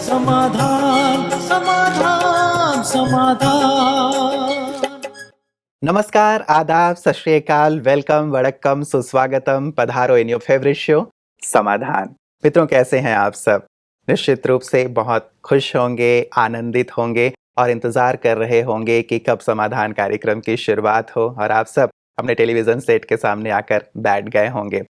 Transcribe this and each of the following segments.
समाधान समाधान समाधान। नमस्कार, आदाब, सत श्री अकाल, वेलकम, वड़क्कम, सुस्वागतम, पधारो इन योर फेवरेट शो समाधान। मित्रों, कैसे हैं आप सब? निश्चित रूप से बहुत खुश होंगे, आनंदित होंगे और इंतजार कर रहे होंगे कि कब समाधान कार्यक्रम की शुरुआत हो और आप सब अपने टेलीविजन सेट के सामने आकर बैठ गए होंगे।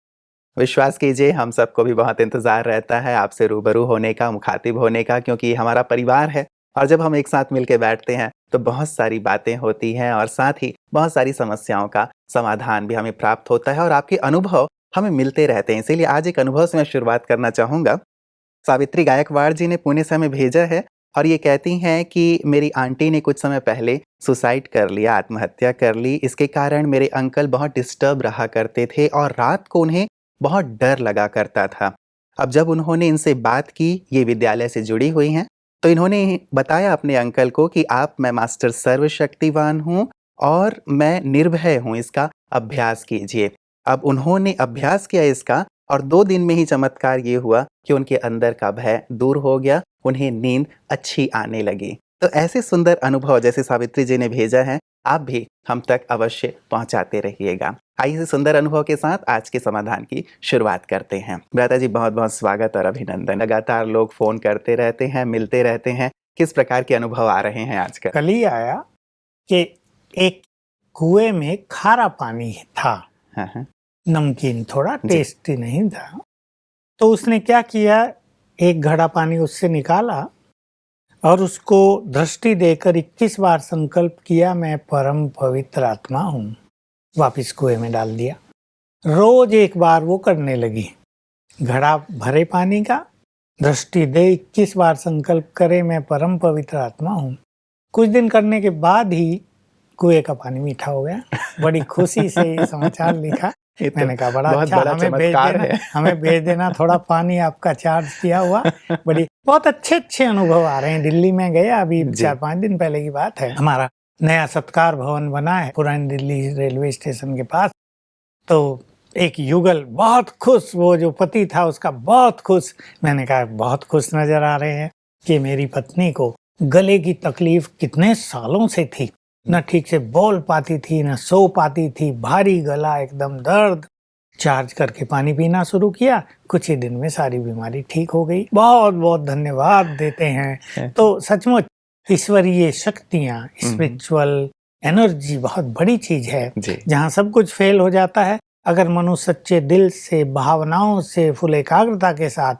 विश्वास कीजिए, हम सबको भी बहुत इंतजार रहता है आपसे रूबरू होने का, मुखातिब होने का, क्योंकि ये हमारा परिवार है और जब हम एक साथ मिलकर बैठते हैं तो बहुत सारी बातें होती हैं और साथ ही बहुत सारी समस्याओं का समाधान भी हमें प्राप्त होता है और आपके अनुभव हमें मिलते रहते हैं। इसीलिए आज एक अनुभव से मैं शुरुआत करना चाहूँगा। सावित्री गायकवाड़ जी ने पुणे से हमें भेजा है और ये कहती हैं कि मेरी आंटी ने कुछ समय पहले सुसाइड कर लिया, आत्महत्या कर ली। इसके कारण मेरे अंकल बहुत डिस्टर्ब रहा करते थे और रात को उन्हें बहुत डर लगा करता था। अब जब उन्होंने इनसे बात की, ये विद्यालय से जुड़ी हुई हैं, तो इन्होंने बताया अपने अंकल को कि मैं मास्टर सर्वशक्तिवान हूँ और मैं निर्भय हूँ, इसका अभ्यास कीजिए। अब उन्होंने अभ्यास किया इसका और 2 दिन में ही चमत्कार ये हुआ कि उनके अंदर का भय दूर हो गया, उन्हें नींद अच्छी आने लगी। तो ऐसे सुंदर अनुभव जैसे सावित्री जी ने भेजा है, आप भी हम तक अवश्य पहुंचाते रहिएगा। आइए इस सुंदर अनुभव के साथ आज के समाधान की शुरुआत करते हैं। भ्राता जी, बहुत बहुत स्वागत और अभिनंदन। लगातार लोग फोन करते रहते हैं, मिलते रहते हैं, किस प्रकार के अनुभव आ रहे हैं आजकल? कल ही आया कि एक कुएं में खारा पानी था। हाँ। नमकीन, थोड़ा टेस्टी नहीं था। तो उसने क्या किया, एक घड़ा पानी उससे निकाला और उसको दृष्टि देकर 21 बार संकल्प किया, मैं परम पवित्र आत्मा हूँ। वापिस कुएं में डाल दिया। रोज एक बार वो करने लगी। घड़ा भरे पानी का, दृष्टि दे, 21 बार संकल्प करे, मैं परम पवित्र आत्मा हूँ। कुछ दिन करने के बाद ही कुएं का पानी मीठा हो गया। बड़ी खुशी से ये समाचार लिखा। मैंने कहा बड़ा अच्छा, हमें भेज देना थोड़ा पानी आपका चार्ज किया हुआ। बहुत अच्छे अनुभव आ रहे हैं। दिल्ली में गया अभी 4-5 दिन पहले की बात है। हमारा नया सत्कार भवन बना है पुरानी दिल्ली रेलवे स्टेशन के पास। तो एक युगल बहुत खुश, वो जो पति था उसका बहुत खुश। मैंने कहा बहुत खुश नजर आ रहे हैं कि मेरी पत्नी को गले की तकलीफ कितने सालों से थी, न ठीक से बोल पाती थी, न सो पाती थी, भारी गला, एकदम दर्द। चार्ज करके पानी पीना शुरू किया, कुछ ही दिन में सारी बीमारी ठीक हो गई। बहुत बहुत धन्यवाद देते हैं। तो सचमुच ईश्वरीय शक्तियाँ, स्पिरिचुअल एनर्जी बहुत बड़ी चीज है। जहाँ सब कुछ फेल हो जाता है, अगर मनुष्य सच्चे दिल से, भावनाओं से, फुल एकाग्रता के साथ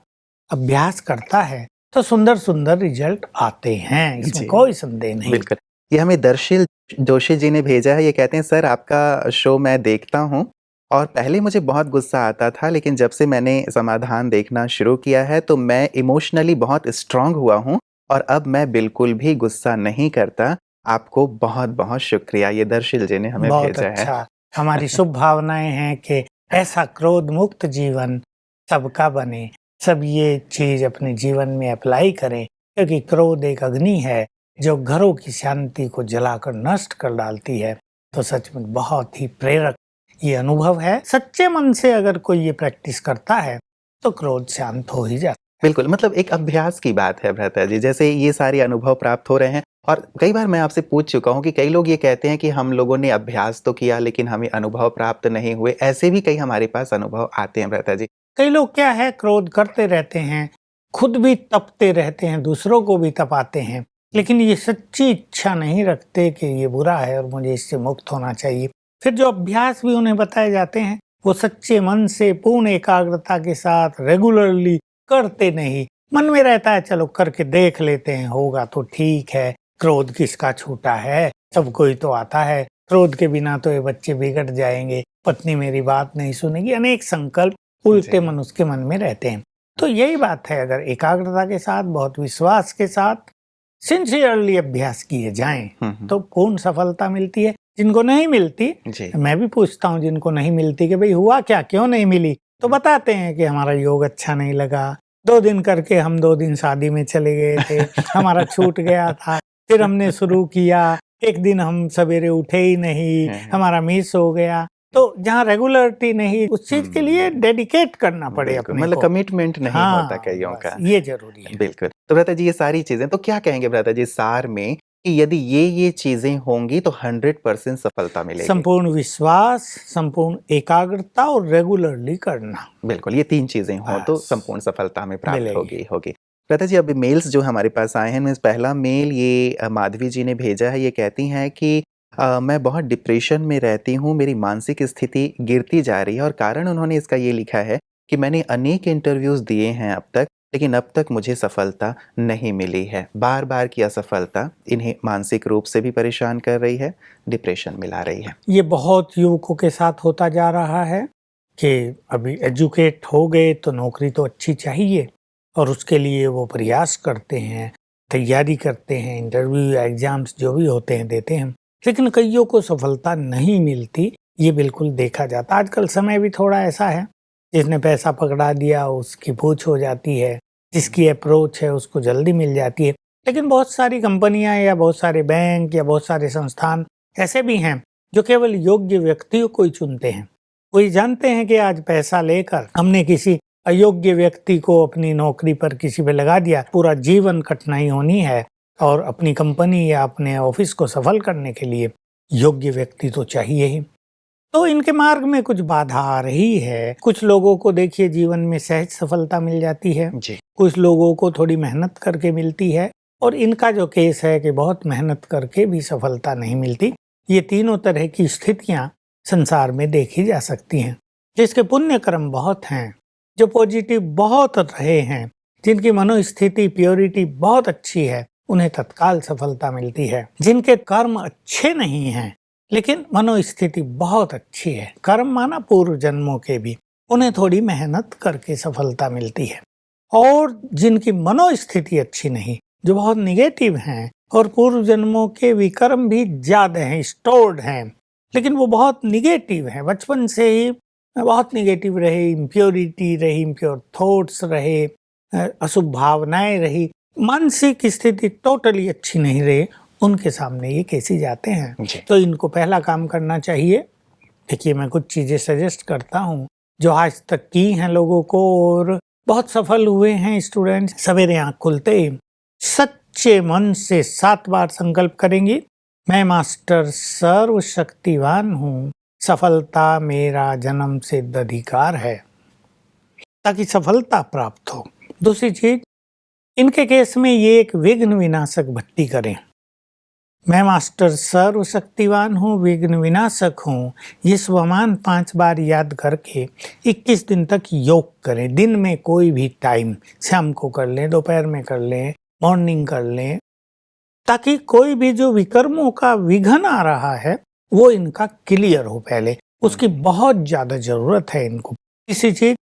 अभ्यास करता है तो सुंदर सुंदर रिजल्ट आते हैं, इसमें कोई संदेह नहीं। बिल्कुल। ये हमें दर्शिल जोशी जी ने भेजा है। ये कहते हैं, सर आपका शो मैं देखता हूँ और पहले मुझे बहुत गुस्सा आता था, लेकिन जब से मैंने समाधान देखना शुरू किया है तो मैं इमोशनली बहुत स्ट्रांग हुआ हूँ और अब मैं बिल्कुल भी गुस्सा नहीं करता। आपको बहुत बहुत शुक्रिया। ये दर्शिल जी ने हमें भेजा अच्छा है। हमारी शुभ भावनाएं हैं कि ऐसा क्रोध मुक्त जीवन सबका बने। सब ये चीज अपने जीवन में अप्लाई करें, क्योंकि क्रोध एक अग्नि है जो घरों की शांति को जलाकर नष्ट कर डालती है। तो सच में बहुत ही प्रेरक ये अनुभव है। सच्चे मन से अगर कोई ये प्रैक्टिस करता है तो क्रोध शांत हो ही जाता है। बिल्कुल, मतलब एक अभ्यास की बात है भ्राता जी। जैसे ये सारे अनुभव प्राप्त हो रहे हैं और कई बार मैं आपसे पूछ चुका हूँ कि कई लोग ये कहते हैं कि हम लोगों ने अभ्यास तो किया लेकिन हमें अनुभव प्राप्त नहीं हुए। ऐसे भी कई हमारे पास अनुभव आते हैं भ्राता जी। कई लोग क्या है, क्रोध करते रहते हैं, खुद भी तपते रहते हैं, दूसरों को भी तपाते हैं, लेकिन ये सच्ची इच्छा नहीं रखते कि ये बुरा है और मुझे इससे मुक्त होना चाहिए। फिर जो अभ्यास भी उन्हें बताए जाते हैं वो सच्चे मन से, पूर्ण एकाग्रता के साथ रेगुलरली करते नहीं। मन में रहता है चलो करके देख लेते हैं, होगा तो ठीक है। क्रोध किसका छूटा है, सब कोई तो आता है। क्रोध के बिना तो ये बच्चे बिगड़ जाएंगे, पत्नी मेरी बात नहीं सुनेगी, अनेक संकल्प उल्टे मन उसके मन में रहते हैं। तो यही बात है, अगर एकाग्रता के साथ, बहुत विश्वास के साथ सिंसियरली अभ्यास किए जाएं तो पूर्ण सफलता मिलती है। जिनको नहीं मिलती, मैं भी पूछता हूँ जिनको नहीं मिलती कि भाई हुआ क्या, क्यों नहीं मिली, तो बताते हैं कि हमारा योग अच्छा नहीं लगा, 2 दिन करके हम 2 दिन शादी में चले गए थे, हमारा छूट गया था, फिर हमने शुरू किया, एक दिन हम सवेरे उठे ही नहीं, हमारा मिस हो गया। तो जहाँ रेगुलरिटी नहीं, उस चीज के लिए डेडिकेट करना पड़े बिल्कुल, अपने मतलब को। कमिटमेंट नहीं हाँ, होता कईयों बस का। ये जरूरी है। बिल्कुल। तो भ्राता जी ये सारी चीज़ें तो क्या कहेंगे भ्राता जी सार में कि यदि ये चीज़ें होंगी तो 100% सफलता मिलेगी? संपूर्ण विश्वास, संपूर्ण एकाग्रता और रेगुलरली करना। बिल्कुल, ये 3 चीज़ें हों तो बस संपूर्ण सफलता हमें प्राप्त मिलेगी। होगी। भ्राता जी अभी मेल्स जो हमारे पास आए हैं, इनमें से पहला मेल ये माधवी जी ने भेजा है, ये कहती हैं कि मैं बहुत डिप्रेशन में रहती हूँ, मेरी मानसिक स्थिति गिरती जा रही है और कारण उन्होंने इसका ये लिखा है कि मैंने अनेक इंटरव्यूज़ दिए हैं अब तक, लेकिन अब तक मुझे सफलता नहीं मिली है। बार-बार की असफलता इन्हें मानसिक रूप से भी परेशान कर रही है, डिप्रेशन में ला रही है। ये बहुत युवकों के साथ होता जा रहा है कि अभी एजुकेट हो गए तो नौकरी तो अच्छी चाहिए और उसके लिए वो प्रयास करते हैं, तैयारी करते हैं, इंटरव्यू या एग्जाम्स जो भी होते हैं देते हैं, लेकिन कईयों को सफलता नहीं मिलती। ये बिल्कुल देखा जाता। आजकल समय भी थोड़ा ऐसा है, जिसने पैसा पकड़ा दिया उसकी पूछ हो जाती है, जिसकी अप्रोच है उसको जल्दी मिल जाती है। लेकिन बहुत सारी कंपनियां या बहुत सारे बैंक या बहुत सारे संस्थान ऐसे भी हैं जो केवल योग्य व्यक्तियों को ही चुनते हैं। वो ये जानते हैं कि आज पैसा लेकर हमने किसी अयोग्य व्यक्ति को अपनी नौकरी पर किसी पे लगा दिया, पूरा जीवन कठिनाई होनी है और अपनी कंपनी या अपने ऑफिस को सफल करने के लिए योग्य व्यक्ति तो चाहिए ही। तो इनके मार्ग में कुछ बाधा आ रही है। कुछ लोगों को देखिए जीवन में सहज सफलता मिल जाती है, जी। कुछ लोगों को थोड़ी मेहनत करके मिलती है और इनका जो केस है कि बहुत मेहनत करके भी सफलता नहीं मिलती। ये तीनों तरह की स्थितियां संसार में देखी जा सकती हैं। जिसके पुण्य कर्म बहुत हैं, जो पॉजिटिव बहुत रहे हैं, जिनकी मनोस्थिति प्योरिटी बहुत अच्छी है, उन्हें तत्काल सफलता मिलती है। जिनके कर्म अच्छे नहीं हैं लेकिन मनोस्थिति बहुत अच्छी है, कर्म माना पूर्व जन्मों के भी, उन्हें थोड़ी मेहनत करके सफलता मिलती है। और जिनकी मनोस्थिति अच्छी नहीं, जो बहुत निगेटिव हैं और पूर्व जन्मों के विकर्म भी ज्यादा हैं, स्टोर्ड हैं, लेकिन वो बहुत निगेटिव हैं, बचपन से ही बहुत निगेटिव रहे, इम्प्योरिटी रही, इम्प्योर थॉट्स रहे, अशुभ भावनाएं रही, मानसिक स्थिति टोटली अच्छी नहीं रही, उनके सामने ये कैसे जाते हैं। तो इनको पहला काम करना चाहिए। देखिए मैं कुछ चीजें सजेस्ट करता हूँ जो आज तक की हैं लोगों को और बहुत सफल हुए हैं स्टूडेंट्स। सवेरे आँख खुलते ही सच्चे मन से 7 बार संकल्प करेंगे, मैं मास्टर सर्वशक्तिवान हूँ, सफलता मेरा जन्म सिद्ध अधिकार है, ताकि सफलता प्राप्त हो। दूसरी चीज, इनके केस में ये एक विघ्न विनाशक भट्टी करें, मैं मास्टर सर्वशक्तिवान हूँ, विघ्न विनाशक हूँ, ये स्वमान 5 बार याद करके 21 दिन तक योग करें। दिन में कोई भी टाइम, शाम को कर लें, दोपहर में कर लें, मॉर्निंग कर लें, ताकि कोई भी जो विकर्मों का विघन आ रहा है वो इनका क्लियर हो। पहले उसकी बहुत ज्यादा जरूरत है इनको। इसी चीज,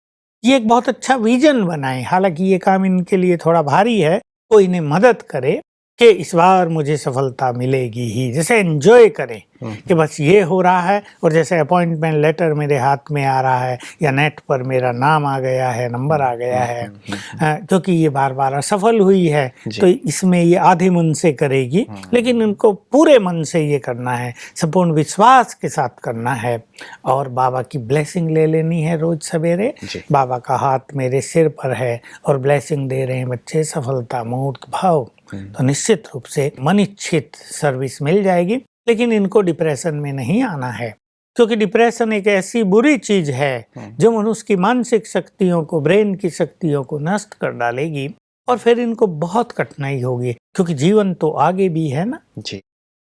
ये एक बहुत अच्छा विजन बनाएं। हालांकि ये काम इनके लिए थोड़ा भारी है, तो इन्हें मदद करे कि इस बार मुझे सफलता मिलेगी ही। जैसे एंजॉय करें कि बस ये हो रहा है, और जैसे अपॉइंटमेंट लेटर मेरे हाथ में आ रहा है या नेट पर मेरा नाम आ गया है, नंबर आ गया है, क्योंकि ये बार बार असफल हुई है, तो इसमें ये आधे मन से करेगी, लेकिन इनको पूरे मन से ये करना है, संपूर्ण विश्वास के साथ करना है। और बाबा की ब्लेसिंग ले लेनी है रोज सवेरे। बाबा का हाथ मेरे सिर पर है और ब्लेसिंग दे रहे हैं बच्चे, सफलता मूर्त भाव, तो निश्चित रूप से मनिच्छित सर्विस मिल जाएगी। लेकिन इनको डिप्रेशन में नहीं आना है, क्योंकि डिप्रेशन एक ऐसी बुरी चीज है जो मनुष्य की मानसिक शक्तियों को, ब्रेन की शक्तियों को नष्ट कर डालेगी और फिर इनको बहुत कठिनाई होगी, क्योंकि जीवन तो आगे भी है ना जी।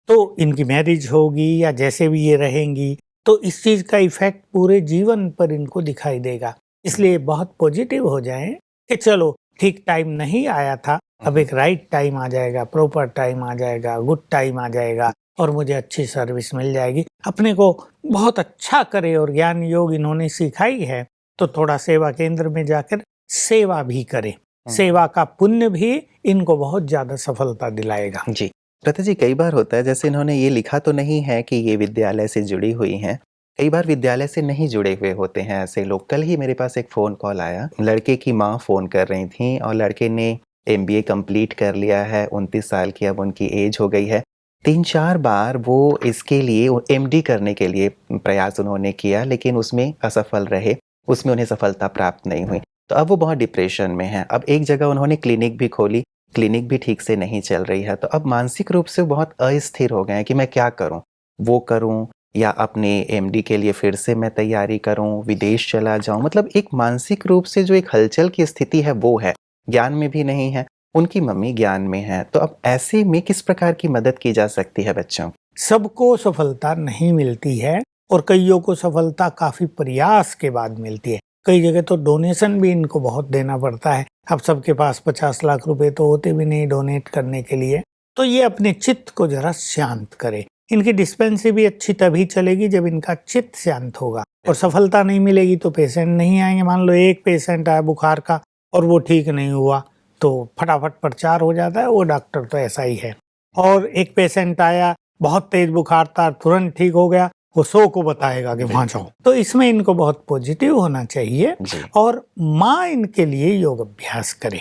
तो इनकी मैरिज होगी या जैसे भी ये रहेंगी, तो इस चीज का इफेक्ट पूरे जीवन पर इनको दिखाई देगा। इसलिए बहुत पॉजिटिव हो जाएं कि चलो ठीक टाइम नहीं आया था, अब एक राइट टाइम आ जाएगा, प्रॉपर टाइम आ जाएगा, गुड टाइम आ जाएगा और मुझे अच्छी सर्विस मिल जाएगी। अपने को बहुत अच्छा करे, और ज्ञान योग इन्होंने सिखाई है, तो थोड़ा सेवा केंद्र में जाकर सेवा भी करे। सेवा का पुण्य भी इनको बहुत ज्यादा सफलता दिलाएगा जी। रता जी, कई बार होता है, जैसे इन्होंने ये लिखा तो नहीं है कि ये विद्यालय से जुड़ी हुई हैं, कई बार विद्यालय से नहीं जुड़े हुए होते हैं ऐसे लोग। कल ही मेरे पास एक फ़ोन कॉल आया, लड़के की माँ फ़ोन कर रही थी और लड़के ने MBA कंप्लीट कर लिया है, 29 साल की अब उनकी एज हो गई है, 3-4 बार वो इसके लिए एमडी करने के लिए प्रयास उन्होंने किया, लेकिन उसमें असफल रहे, उसमें उन्हें सफलता प्राप्त नहीं हुई। तो अब वो बहुत डिप्रेशन में हैं। अब एक जगह उन्होंने क्लिनिक भी खोली, क्लिनिक भी ठीक से नहीं चल रही है, तो अब मानसिक रूप से वो बहुत अस्थिर हो गए हैं कि मैं क्या करूँ? वो करूँ या अपने एमडी के लिए फिर से मैं तैयारी करूँ, विदेश चला जाऊँ? मतलब एक मानसिक रूप से जो एक हलचल की स्थिति है वो है, ज्ञान में भी नहीं है, उनकी मम्मी ज्ञान में है। तो अब ऐसे में किस प्रकार की मदद की जा सकती है बच्चों की? सबको सफलता नहीं मिलती है और कईयों को सफलता काफी प्रयास के बाद मिलती है। कई जगह तो डोनेशन भी इनको बहुत देना पड़ता है। अब सबके पास 50 लाख रुपए तो होते भी नहीं डोनेट करने के लिए। तो ये अपने चित्त को जरा शांत करे। इनकी डिस्पेंसरी भी अच्छी तभी चलेगी जब इनका चित्त शांत होगा। और सफलता नहीं मिलेगी तो पेशेंट नहीं आएंगे। मान लो एक पेशेंट आया बुखार का और वो ठीक नहीं हुआ तो फटाफट प्रचार हो जाता है, वो डॉक्टर तो ऐसा ही है। और एक पेशेंट आया बहुत तेज बुखार था, तुरंत ठीक हो गया, वो 100 को बताएगा कि वहां जाओ। तो इसमें इनको बहुत पॉजिटिव होना चाहिए और माँ इनके लिए योग अभ्यास करे।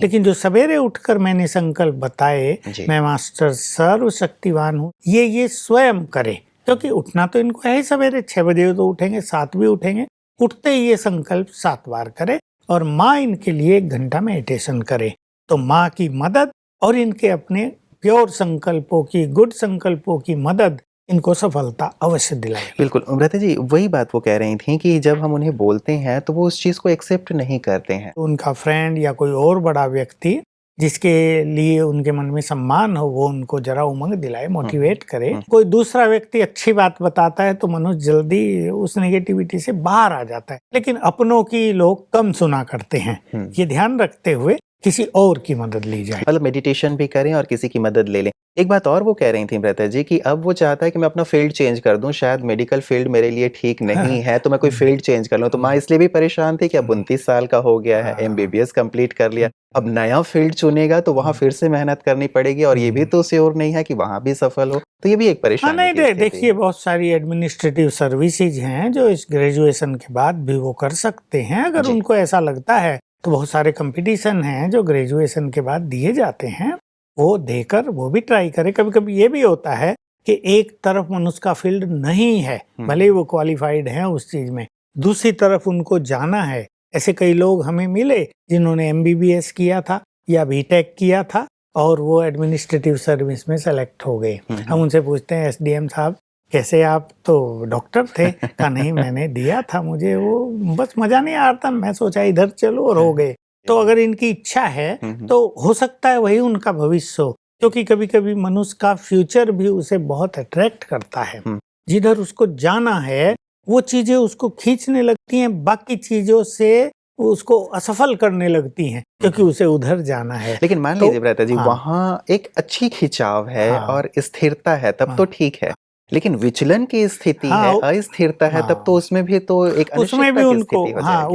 लेकिन जो सवेरे उठकर मैंने संकल्प बताए, मैं मास्टर सर्वशक्तिवान हूँ, ये स्वयं करे। क्योंकि उठना तो इनको है ही, सवेरे 6 बजे तो उठेंगे, 7 भी उठेंगे। उठते ही ये संकल्प 7 बार करे और माँ इनके लिए 1 घंटा मेडिटेशन करे। तो माँ की मदद और इनके अपने प्योर संकल्पों की, गुड संकल्पों की मदद इनको सफलता अवश्य दिलाएगी। बिल्कुल अमृता जी, वही बात वो कह रही थी कि जब हम उन्हें बोलते हैं तो वो उस चीज को एक्सेप्ट नहीं करते हैं। उनका फ्रेंड या कोई और बड़ा व्यक्ति जिसके लिए उनके मन में सम्मान हो, वो उनको जरा उमंग दिलाए, मोटिवेट करे। कोई दूसरा व्यक्ति अच्छी बात बताता है तो मनुष्य जल्दी उस नेगेटिविटी से बाहर आ जाता है। लेकिन अपनों की लोग कम सुना करते हैं। ये ध्यान रखते हुए किसी और की मदद ली जाए। मतलब मेडिटेशन भी करें और किसी की मदद ले लें। एक बात और वो कह रही थी अमृता जी कि अब वो चाहता है कि मैं अपना फील्ड चेंज कर दूं, शायद मेडिकल फील्ड मेरे लिए ठीक नहीं है, तो मैं कोई फील्ड चेंज कर लूं। तो माँ इसलिए भी परेशान थी कि अब 29 साल का हो गया है, एमबीबीएस कंप्लीट कर लिया, अब नया फील्ड चुनेगा तो वहां फिर से मेहनत करनी पड़ेगी और ये भी तो श्योर नहीं है कि वहां भी सफल हो। तो ये भी एक परेशानी की स्थिति है। देखिए, बहुत सारी एडमिनिस्ट्रेटिव सर्विसेज हैं जो इस ग्रेजुएशन के बाद भी वो कर सकते हैं, अगर उनको ऐसा लगता है। तो बहुत सारे कंपटीशन हैं जो ग्रेजुएशन के बाद दिए जाते हैं, वो देकर वो भी ट्राई करें। कभी कभी ये भी होता है कि एक तरफ मनुष्य का फील्ड नहीं है, भले ही वो क्वालिफाइड है उस चीज में, दूसरी तरफ उनको जाना है। ऐसे कई लोग हमें मिले जिन्होंने एमबीबीएस किया था या बीटेक किया था और वो एडमिनिस्ट्रेटिव सर्विस में सेलेक्ट हो गए। हम उनसे पूछते हैं, एसडीएम साहब कैसे, आप तो डॉक्टर थे? कहा नहीं, मैंने दिया था, मुझे वो बस मजा नहीं आ रहा था, मैं सोचा इधर चलो और हो गए। तो अगर इनकी इच्छा है तो हो सकता है वही उनका भविष्य हो। क्योंकि कभी कभी मनुष्य का फ्यूचर भी उसे बहुत अट्रैक्ट करता है। जिधर उसको जाना है वो चीजें उसको खींचने लगती हैं, बाकी चीजों से उसको असफल करने लगती हैं क्योंकि उसे उधर जाना है। लेकिन मान लीजिए भ्राता जी, वहाँ एक अच्छी खिंचाव है और स्थिरता है, तब तो ठीक है। लेकिन विचलन की स्थिति है, अस्थिरता है, तब तो उसमें भी तो एक उसमें भी उनको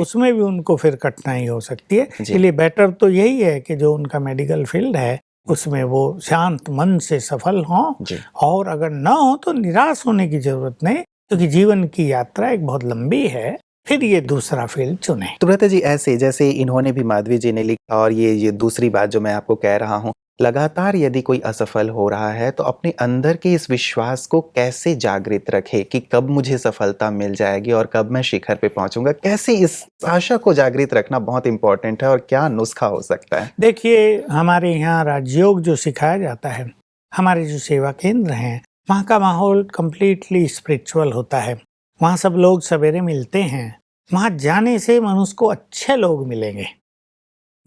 उसमें भी उनको फिर कठिनाई हो सकती है। इसलिए बेटर तो यही है कि जो उनका मेडिकल फील्ड है उसमें वो शांत मन से सफल हों। और अगर ना हो तो निराश होने की जरूरत नहीं, क्योंकि जीवन की यात्रा एक बहुत लंबी है, फिर ये दूसरा फील्ड चुने। तो भ्राता जी, ऐसे जैसे इन्होंने भी, माधवी जी ने लिखा, और ये दूसरी बात जो मैं आपको कह रहा हूँ, लगातार यदि कोई असफल हो रहा है तो अपने अंदर के इस विश्वास को कैसे जागृत रखे कि कब मुझे सफलता मिल जाएगी और कब मैं शिखर पे पहुंचूंगा, कैसे इस आशा को जागृत रखना बहुत इंपॉर्टेंट है और क्या नुस्खा हो सकता है? देखिए, हमारे यहाँ राजयोग जो सिखाया जाता है, हमारे जो सेवा केंद्र हैं, वहाँ का माहौल कम्प्लीटली स्पिरिचुअल होता है। वहाँ सब लोग सवेरे मिलते हैं। वहाँ जाने से मनुष्य को अच्छे लोग मिलेंगे।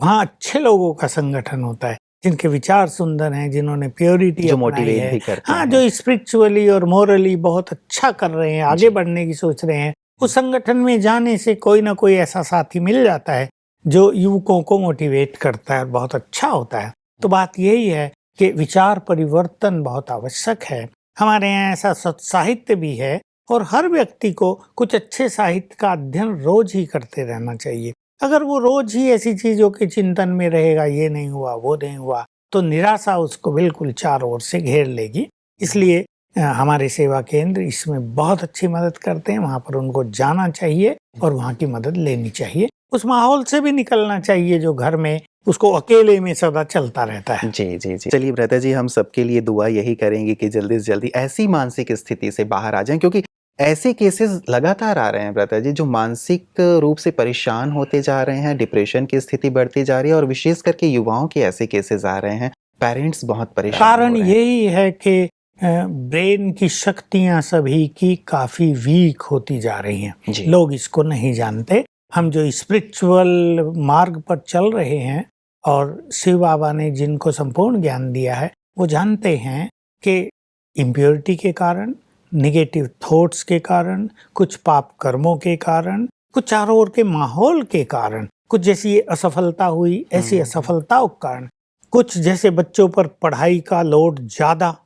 वहाँ अच्छे लोगों का संगठन होता है, जिनके विचार सुंदर हैं, जिन्होंने प्योरिटी जो मोटिवेट भी करते हैं, जो स्पिरिचुअली और मोरली बहुत अच्छा कर रहे हैं, आगे बढ़ने की सोच रहे हैं। उस संगठन में जाने से कोई ना कोई ऐसा साथी मिल जाता है जो युवकों को मोटिवेट करता है, बहुत अच्छा होता है। तो बात यही है कि विचार परिवर्तन बहुत आवश्यक है। हमारे यहाँ ऐसा साहित्य भी है और हर व्यक्ति को कुछ अच्छे साहित्य का अध्ययन रोज ही करते रहना चाहिए। अगर वो रोज ही ऐसी चीजों के चिंतन में रहेगा, ये नहीं हुआ, वो नहीं हुआ, तो निराशा उसको बिल्कुल चारों ओर से घेर लेगी। इसलिए हमारे सेवा केंद्र इसमें बहुत अच्छी मदद करते हैं। वहाँ पर उनको जाना चाहिए और वहाँ की मदद लेनी चाहिए। उस माहौल से भी निकलना चाहिए जो घर में उसको अकेले में सदा चलता रहता है। जी जी जी, चलिए ब्रदर जी, हम सबके लिए दुआ यही करेंगे कि जल्दी से जल्दी ऐसी मानसिक स्थिति से बाहर आ जाएं, क्योंकि ऐसे केसेस लगातार आ रहे हैं ब्रदर जी, जो मानसिक रूप से परेशान होते जा रहे हैं, डिप्रेशन की स्थिति बढ़ती जा रही है, और विशेष करके युवाओं के ऐसे केसेस आ रहे हैं, पेरेंट्स बहुत परेशान कारण हो रहे हैं। यही है कि ब्रेन की शक्तियां सभी की काफी वीक होती जा रही हैं। जी। लोग इसको नहीं जानते। हम जो स्पिरिचुअल मार्ग पर चल रहे हैं और शिव बाबा ने जिनको संपूर्ण ज्ञान दिया है, वो जानते हैं कि इम्प्योरिटी के कारण, निगेटिव थॉट्स के कारण, कुछ पाप कर्मों के कारण, कुछ चारों ओर के माहौल के कारण, कुछ जैसी असफलता हुई ऐसी असफलताओं के कारण, कुछ जैसे बच्चों पर पढ़ाई का लोड ज्यादा,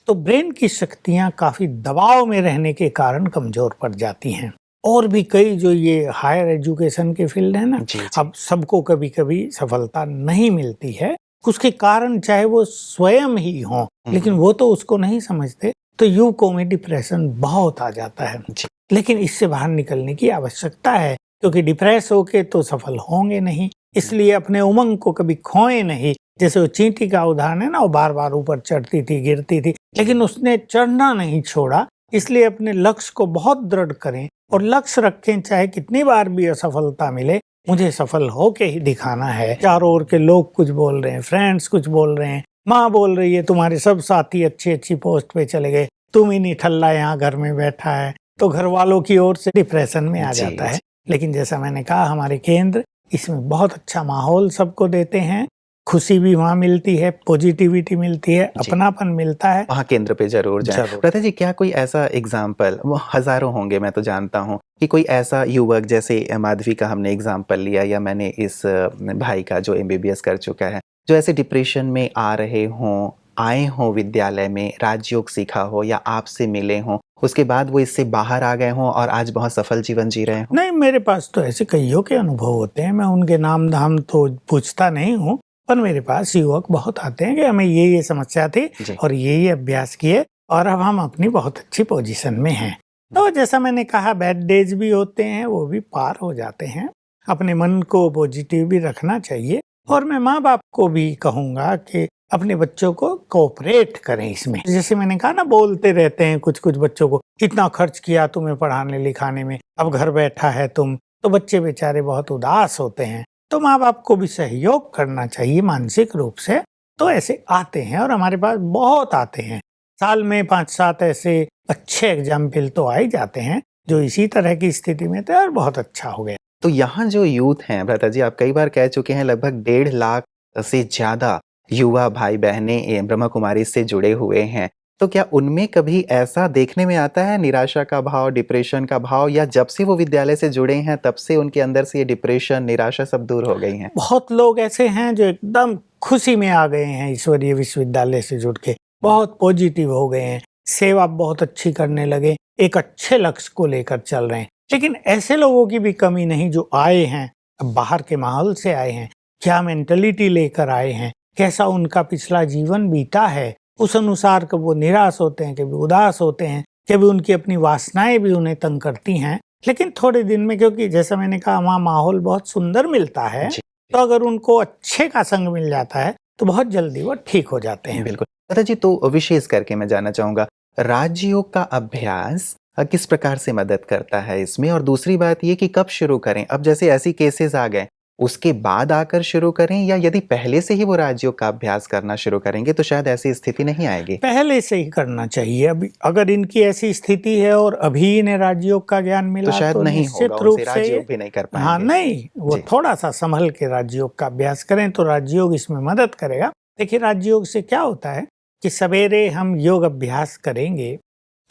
तो ब्रेन की शक्तियां काफी दबाव में रहने के कारण कमजोर पड़ जाती हैं। और भी कई जो ये हायर एजुकेशन के फील्ड है ना, जी, जी। अब सबको कभी कभी सफलता नहीं मिलती है, उसके कारण चाहे वो स्वयं ही हो, लेकिन वो तो उसको नहीं समझते, तो युवकों में डिप्रेशन बहुत आ जाता है। जी। लेकिन इससे बाहर निकलने की आवश्यकता है, क्योंकि डिप्रेस होके तो सफल होंगे नहीं, इसलिए अपने उमंग को कभी खोए नहीं। जैसे वो चींटी का उदाहरण है ना, वो बार बार ऊपर चढ़ती थी, गिरती थी, लेकिन उसने चढ़ना नहीं छोड़ा। इसलिए अपने लक्ष्य को बहुत दृढ़ करें और लक्ष्य रखें, चाहे कितनी बार भी असफलता मिले, मुझे सफल होके ही दिखाना है। चारों ओर के लोग कुछ बोल रहे हैं, फ्रेंड्स कुछ बोल रहे हैं, माँ बोल रही है तुम्हारे सब साथी अच्छी अच्छी पोस्ट पे चले गए, तुम ही निठल्ला यहाँ घर में बैठा है, तो घर वालों की ओर से डिप्रेशन में आ जी, जाता है। जी। लेकिन जैसा मैंने कहा, हमारे केंद्र इसमें बहुत अच्छा माहौल सबको देते हैं, खुशी भी वहाँ मिलती है, पॉजिटिविटी मिलती है, जी। अपनापन मिलता है। वहाँ केंद्र पे जरूर जाएं। जरूर। प्रथा जी, क्या कोई ऐसा एग्जाम्पल, वो हजारों होंगे मैं तो जानता हूँ, कि कोई ऐसा युवक, जैसे माधवी का हमने एग्जाम्पल लिया, या मैंने इस भाई का जो MBBS कर चुका है, जो ऐसे डिप्रेशन में आ रहे हों, आए हों विद्यालय में, राजयोग सीखा हो या आपसे मिले हों, उसके बाद वो इससे बाहर आ गए हों और आज बहुत सफल जीवन जी रहे हों? नहीं, मेरे पास तो ऐसे कईयों के अनुभव होते हैं, मैं उनके नाम धाम तो पूछता नहीं हूँ, पर मेरे पास युवक बहुत आते हैं कि हमें ये समस्या थी जी। और ये अभ्यास किए और अब हम अपनी बहुत अच्छी पोजीशन में हैं। तो जैसा मैंने कहा, बैड डेज भी होते हैं, वो भी पार हो जाते हैं। अपने मन को पॉजिटिव भी रखना चाहिए, और मैं माँ बाप को भी कहूँगा कि अपने बच्चों को कोऑपरेट करें इसमें। जैसे मैंने कहा ना, बोलते रहते हैं कुछ कुछ बच्चों को, इतना खर्च किया तुम्हें पढ़ाने लिखाने में, अब घर बैठा है तुम, तो बच्चे बेचारे बहुत उदास होते हैं। तो माँ बाप को भी सहयोग करना चाहिए मानसिक रूप से। तो ऐसे आते हैं, और हमारे पास बहुत आते हैं, साल में 5-7 ऐसे अच्छे एग्जाम्पल तो आ ही जाते हैं जो इसी तरह की स्थिति में थे और बहुत अच्छा हो गया। तो यहाँ जो यूथ हैं भ्राता जी, आप कई बार कह चुके हैं, लगभग 1.5 लाख से ज्यादा युवा भाई बहनें ब्रह्मा कुमारी से जुड़े हुए हैं, तो क्या उनमें कभी ऐसा देखने में आता है निराशा का भाव, डिप्रेशन का भाव, या जब से वो विद्यालय से जुड़े हैं तब से उनके अंदर से ये डिप्रेशन, निराशा सब दूर हो गई हैं? बहुत लोग ऐसे हैं जो एकदम खुशी में आ गए हैं, ईश्वरीय विश्वविद्यालय से जुड़ के बहुत पॉजिटिव हो गए हैं, सेवा बहुत अच्छी करने लगे, एक अच्छे लक्ष्य को लेकर चल रहे हैं। लेकिन ऐसे लोगों की भी कमी नहीं जो आए हैं, अब बाहर के माहौल से आए हैं, क्या मेंटलिटी लेकर आए हैं, कैसा उनका पिछला जीवन बीता है, उस अनुसार कभी वो निराश होते हैं, कभी उदास होते हैं, कभी उनकी अपनी वासनाएं भी उन्हें तंग करती हैं। लेकिन थोड़े दिन में, क्योंकि जैसा मैंने कहा वहाँ माहौल बहुत सुंदर मिलता है, तो अगर उनको अच्छे का संग मिल जाता है तो बहुत जल्दी वो ठीक हो जाते हैं। बिल्कुल दादा जी, तो विशेष करके मैं जानना चाहूंगा, राजयोग का अभ्यास किस प्रकार से मदद करता है इसमें, और दूसरी बात ये कि कब शुरू करें? अब जैसे ऐसी केसेस आ गए, उसके बाद आकर शुरू करें, या यदि पहले से ही वो राजयोग का अभ्यास करना शुरू करेंगे तो शायद ऐसी स्थिति नहीं आएगी? पहले से ही करना चाहिए। अभी अगर इनकी ऐसी स्थिति है और अभी इन्हें राजयोग का ज्ञान मिला तो शायद नहीं निश्चित होगा, रूप उनसे से राजयोग भी नहीं कर पाएंगे। हाँ, नहीं, वो जी। थोड़ा सा संभल के राजयोग का अभ्यास करें तो राजयोग इसमें मदद करेगा। देखिए, राजयोग से क्या होता है कि सवेरे हम योग अभ्यास करेंगे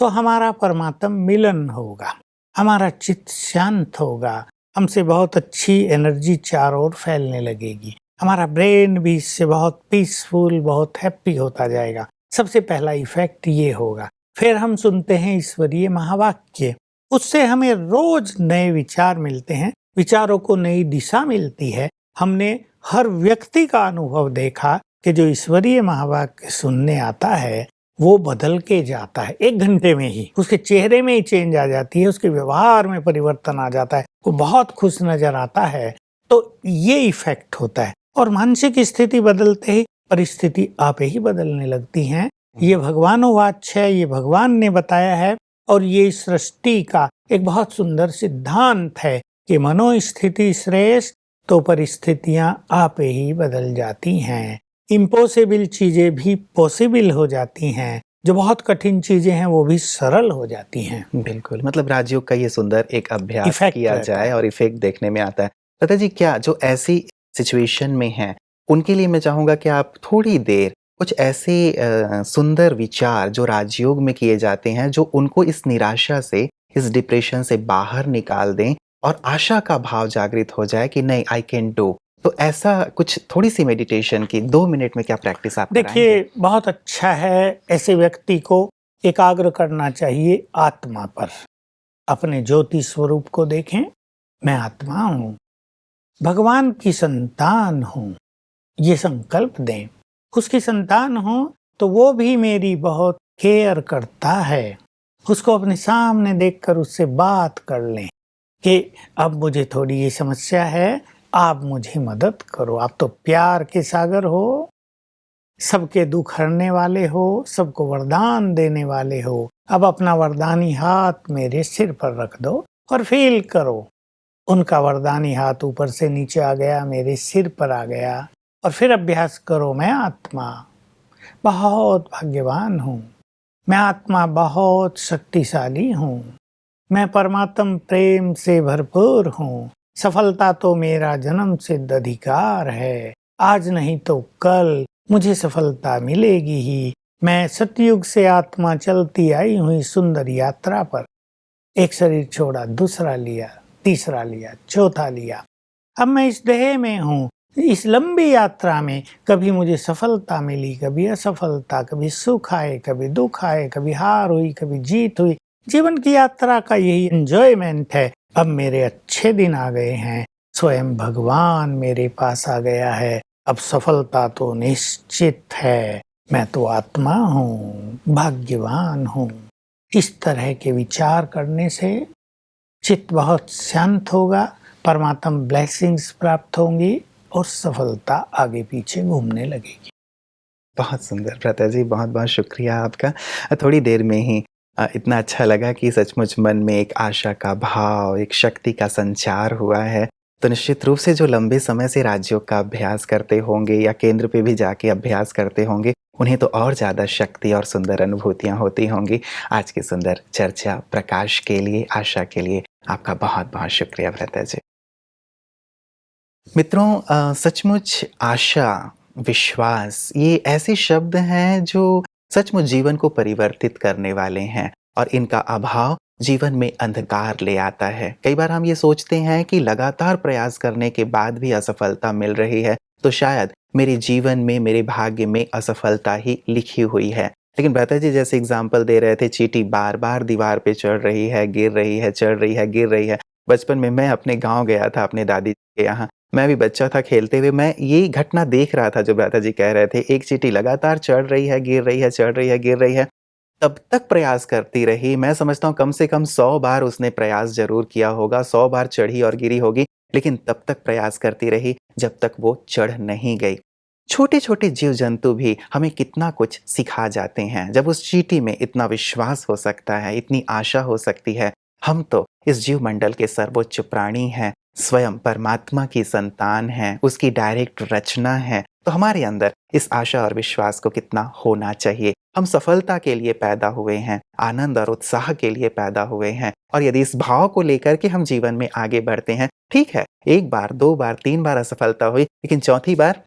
तो हमारा परमात्मा मिलन होगा, हमारा चित्त शांत होगा, हमसे बहुत अच्छी एनर्जी चारों ओर फैलने लगेगी, हमारा ब्रेन भी इससे बहुत पीसफुल, बहुत हैप्पी होता जाएगा। सबसे पहला इफेक्ट ये होगा। फिर हम सुनते हैं ईश्वरीय महावाक्य, उससे हमें रोज नए विचार मिलते हैं, विचारों को नई दिशा मिलती है। हमने हर व्यक्ति का अनुभव देखा कि जो ईश्वरीय महावाक्य सुनने आता है वो बदल के जाता है 1 घंटे में ही, उसके चेहरे में ही चेंज आ जाती है, उसके व्यवहार में परिवर्तन आ जाता है, वो बहुत खुश नजर आता है। तो ये इफेक्ट होता है। और मानसिक स्थिति बदलते ही परिस्थिति आपे ही बदलने लगती हैं। ये भगवानोवाच है, ये भगवान ने बताया है और ये सृष्टि का एक बहुत सुंदर सिद्धांत है कि मनोस्थिति श्रेष्ठ तो परिस्थितियां आपे ही बदल जाती हैं। इम्पॉसिबल चीजें भी पॉसिबल हो जाती हैं, जो बहुत कठिन चीजें हैं वो भी सरल हो जाती हैं। बिल्कुल, मतलब राजयोग का ये सुंदर एक अभ्यास इफेक्ट किया रहता जाए है। और इफेक्ट देखने में आता है। लता जी, क्या जो ऐसी सिचुएशन में हैं, उनके लिए मैं चाहूँगा कि आप थोड़ी देर कुछ ऐसे सुंदर विचार जो राजयोग में किए जाते हैं, जो उनको इस निराशा से, इस डिप्रेशन से बाहर निकाल दें और आशा का भाव जागृत हो जाए कि नहीं, आई कैन डू। तो ऐसा कुछ थोड़ी-सी मेडिटेशन की 2 मिनट में क्या प्रैक्टिस आप कराएँगे? देखिए, बहुत अच्छा है, ऐसे व्यक्ति को एकाग्र करना चाहिए आत्मा पर। अपने ज्योति स्वरूप को देखें, मैं आत्मा हूँ, भगवान की संतान हूँ, ये संकल्प दें। उसकी संतान हूँ तो वो भी मेरी बहुत केयर करता है। उसको अपने सामने देखकर उससे बात कर लें कि अब मुझे थोड़ी ये समस्या है, आप मुझे मदद करो। आप तो प्यार के सागर हो, सबके दुख हरने वाले हो, सबको वरदान देने वाले हो। अब अपना वरदानी हाथ मेरे सिर पर रख दो और फील करो। उनका वरदानी हाथ ऊपर से नीचे आ गया, मेरे सिर पर आ गया और फिर अभ्यास करो, मैं आत्मा बहुत भाग्यवान हूँ, मैं आत्मा बहुत शक्तिशाली हूँ, मैं परमात्म प्रेम से भरपूर हूँ, सफलता तो मेरा जन्म सिद्ध अधिकार है, आज नहीं तो कल मुझे सफलता मिलेगी ही। मैं सतयुग से आत्मा चलती आई हुई सुंदर यात्रा पर, एक शरीर छोड़ा, दूसरा लिया, तीसरा लिया, चौथा लिया, अब मैं इस देह में हूँ। इस लंबी यात्रा में कभी मुझे सफलता मिली, कभी असफलता, कभी सुख आए, कभी दुख आए, कभी हार हुई, कभी जीत हुई। जीवन की यात्रा का यही एंजॉयमेंट है। अब मेरे अच्छे दिन आ गए हैं, स्वयं भगवान मेरे पास आ गया है, अब सफलता तो निश्चित है, मैं तो आत्मा हूँ, भाग्यवान हूँ। इस तरह के विचार करने से चित्त बहुत शांत होगा, परमात्म ब्लेसिंग्स प्राप्त होंगी और सफलता आगे पीछे घूमने लगेगी। बहुत सुंदर भ्राता जी, बहुत-बहुत शुक्रिया आपका। थोड़ी देर में ही इतना अच्छा लगा कि सचमुच मन में एक आशा का भाव, एक शक्ति का संचार हुआ है। तो निश्चित रूप से जो लंबे समय से राजयोग का अभ्यास करते होंगे या केंद्र पे भी जाके अभ्यास करते होंगे, उन्हें तो और ज़्यादा शक्ति और सुंदर अनुभूतियाँ होती होंगी। आज की सुंदर चर्चा, प्रकाश के लिए, आशा के लिए आपका बहुत-बहुत शुक्रिया भ्राता जी। मित्रों, सचमुच आशा, विश्वास, ये ऐसे शब्द हैं जो सचमुच जीवन को परिवर्तित करने वाले हैं और इनका अभाव जीवन में अंधकार ले आता है। कई बार हम ये सोचते हैं कि लगातार प्रयास करने के बाद भी असफलता मिल रही है, तो शायद मेरे जीवन में, मेरे भाग्य में असफलता ही लिखी हुई है। लेकिन भ्राता जी जैसे एग्जाम्पल दे रहे थे, चींटी बार-बार दीवार पे चढ़ रही है, गिर रही है, चढ़ रही है, गिर रही है। बचपन में मैं अपने गाँव गया था अपने दादी के यहाँ। मैं भी बच्चा था, खेलते हुए मैं यही घटना देख रहा था जो भ्राता जी कह रहे थे। एक चींटी लगातार चढ़ रही है, गिर रही है, चढ़ रही है, गिर रही है। तब तक प्रयास करती रही। मैं समझता हूँ कम से कम 100 बार उसने प्रयास ज़रूर किया होगा, 100 बार चढ़ी और गिरी होगी, लेकिन तब तक प्रयास करती रही जब तक वो चढ़ नहीं गई। छोटे-छोटे जीव-जंतु भी हमें कितना कुछ सिखा जाते हैं। जब उस चींटी में इतना विश्वास हो सकता है, इतनी आशा हो सकती है, हम तो इस जीव मंडल के सर्वोच्च प्राणी हैं, स्वयं परमात्मा की संतान हैं, उसकी डायरेक्ट रचना है, तो हमारे अंदर इस आशा और विश्वास को कितना होना चाहिए। हम सफलता के लिए पैदा हुए हैं, आनंद और उत्साह के लिए पैदा हुए हैं और यदि इस भाव को लेकर के हम जीवन में आगे बढ़ते हैं, ठीक है, 1 बार, 2 बार, 3 बार असफलता हुई, लेकिन चौथी बार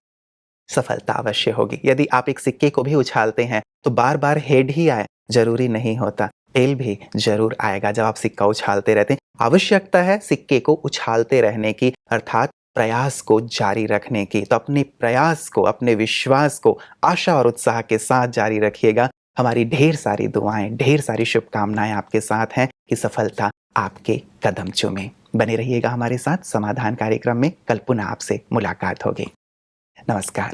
सफलता अवश्य होगी। यदि आप एक सिक्के को भी उछालते हैं, तो बार-बार हेड ही आए, ज़रूरी नहीं होता। टेल भी ज़रूर आएगा जब आप सिक्का उछालते रहते हैं। आवश्यकता है सिक्के को उछालते रहने की, अर्थात प्रयास को जारी रखने की। तो अपने प्रयास को, अपने विश्वास को आशा और उत्साह के साथ जारी रखिएगा। हमारी ढेर सारी दुआएँ, ढेर सारी शुभकामनाएँ आपके साथ हैं कि सफलता आपके कदम चूमे। बने रहिएगा हमारे साथ। समाधान कार्यक्रम में कल पुनः आपसे मुलाकात होगी। नमस्कार।